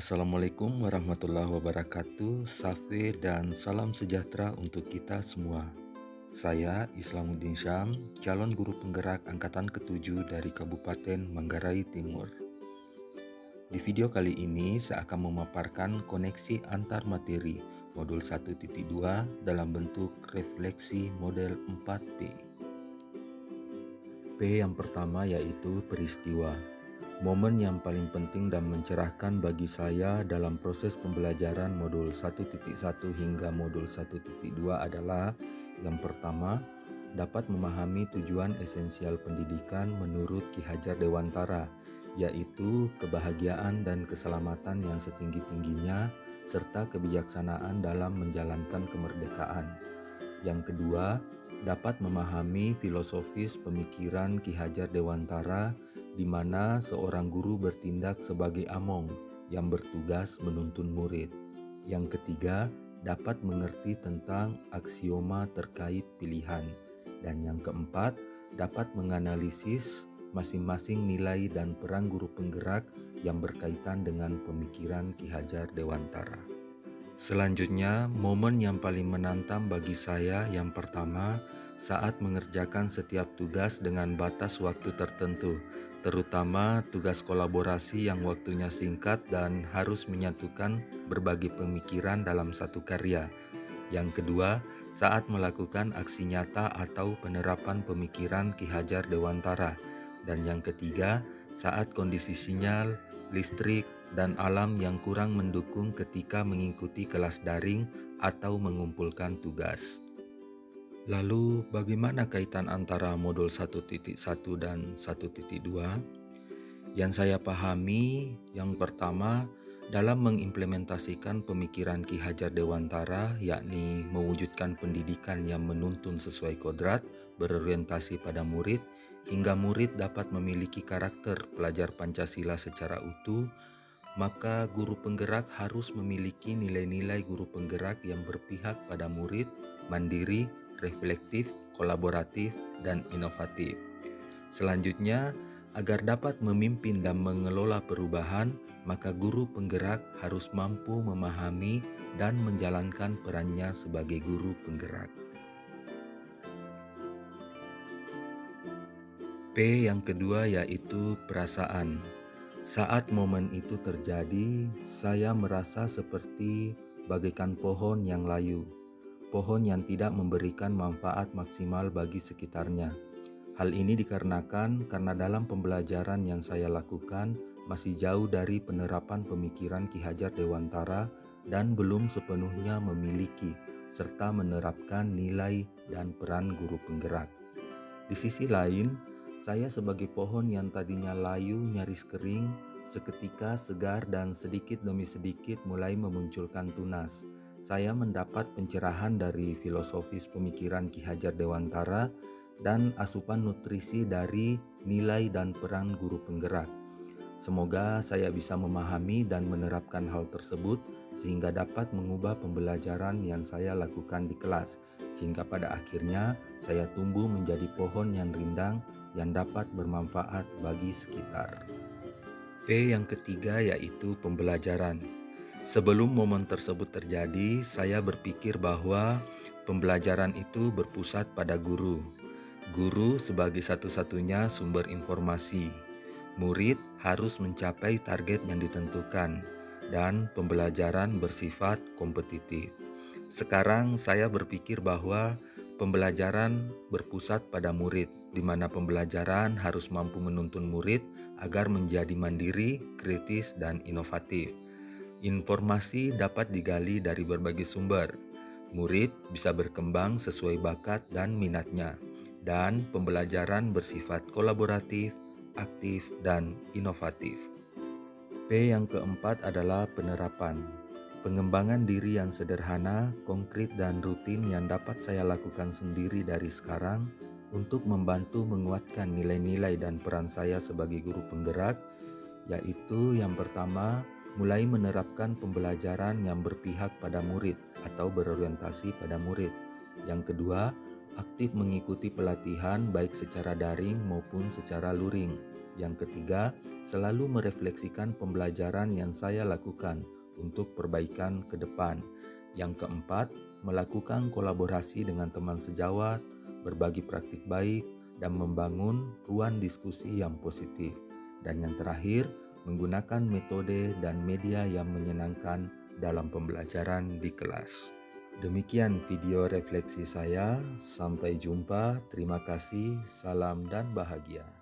Assalamualaikum warahmatullahi wabarakatuh. Safe dan salam sejahtera untuk kita semua. Saya Islamuddin Syam, calon guru penggerak angkatan ke-7 dari Kabupaten Manggarai Timur. Di video kali ini saya akan memaparkan koneksi antar materi modul 1.2 dalam bentuk refleksi model 4P. P yang pertama yaitu peristiwa. Momen yang paling penting dan mencerahkan bagi saya dalam proses pembelajaran modul 1.1 hingga modul 1.2 adalah yang pertama, dapat memahami tujuan esensial pendidikan menurut Ki Hajar Dewantara, yaitu kebahagiaan dan keselamatan yang setinggi-tingginya serta kebijaksanaan dalam menjalankan kemerdekaan. Yang kedua, dapat memahami filosofis pemikiran Ki Hajar Dewantara di mana seorang guru bertindak sebagai among yang bertugas menuntun murid. Yang ketiga, dapat mengerti tentang aksioma terkait pilihan. Dan yang keempat, dapat menganalisis masing-masing nilai dan peran guru penggerak yang berkaitan dengan pemikiran Ki Hajar Dewantara. Selanjutnya, momen yang paling menantang bagi saya yang pertama, saat mengerjakan setiap tugas dengan batas waktu tertentu, terutama tugas kolaborasi yang waktunya singkat dan harus menyatukan berbagai pemikiran dalam satu karya. Yang kedua, saat melakukan aksi nyata atau penerapan pemikiran Ki Hajar Dewantara. Dan yang ketiga, saat kondisi sinyal, listrik, dan alam yang kurang mendukung ketika mengikuti kelas daring atau mengumpulkan tugas. Lalu bagaimana kaitan antara modul 1.1 dan 1.2? Yang saya pahami, yang pertama, dalam mengimplementasikan pemikiran Ki Hajar Dewantara, yakni mewujudkan pendidikan yang menuntun sesuai kodrat, berorientasi pada murid, hingga murid dapat memiliki karakter pelajar Pancasila secara utuh, maka guru penggerak harus memiliki nilai-nilai guru penggerak yang berpihak pada murid, mandiri, reflektif, kolaboratif, dan inovatif. Selanjutnya, agar dapat memimpin dan mengelola perubahan, maka guru penggerak harus mampu memahami dan menjalankan perannya sebagai guru penggerak. P yang kedua yaitu perasaan. Saat momen itu terjadi, saya merasa seperti bagaikan pohon yang layu. Pohon yang tidak memberikan manfaat maksimal bagi sekitarnya. Hal ini dikarenakan karena dalam pembelajaran yang saya lakukan masih jauh dari penerapan pemikiran Ki Hajar Dewantara dan belum sepenuhnya memiliki serta menerapkan nilai dan peran guru penggerak. Di sisi lain, saya sebagai pohon yang tadinya layu nyaris kering, seketika segar dan sedikit demi sedikit mulai memunculkan tunas. Saya mendapat pencerahan dari filosofis pemikiran Ki Hajar Dewantara dan asupan nutrisi dari nilai dan peran guru penggerak. Semoga saya bisa memahami dan menerapkan hal tersebut sehingga dapat mengubah pembelajaran yang saya lakukan di kelas, hingga pada akhirnya saya tumbuh menjadi pohon yang rindang yang dapat bermanfaat bagi sekitar. P yang ketiga yaitu pembelajaran. Sebelum momen tersebut terjadi, saya berpikir bahwa pembelajaran itu berpusat pada guru. Guru sebagai satu-satunya sumber informasi. Murid harus mencapai target yang ditentukan, dan pembelajaran bersifat kompetitif. Sekarang saya berpikir bahwa pembelajaran berpusat pada murid, di mana pembelajaran harus mampu menuntun murid agar menjadi mandiri, kritis, dan inovatif. Informasi dapat digali dari berbagai sumber. Murid bisa berkembang sesuai bakat dan minatnya, dan pembelajaran bersifat kolaboratif, aktif, dan inovatif. P yang keempat adalah penerapan. Pengembangan diri yang sederhana, konkret, dan rutin yang dapat saya lakukan sendiri dari sekarang untuk membantu menguatkan nilai-nilai dan peran saya sebagai guru penggerak, yaitu yang pertama, mulai menerapkan pembelajaran yang berpihak pada murid atau berorientasi pada murid. Yang kedua, aktif mengikuti pelatihan baik secara daring maupun secara luring. Yang ketiga, selalu merefleksikan pembelajaran yang saya lakukan untuk perbaikan ke depan. Yang keempat, melakukan kolaborasi dengan teman sejawat, berbagi praktik baik, dan membangun ruang diskusi yang positif. Dan yang terakhir, menggunakan metode dan media yang menyenangkan dalam pembelajaran di kelas. Demikian video refleksi saya. Sampai jumpa. Terima kasih. Salam dan bahagia.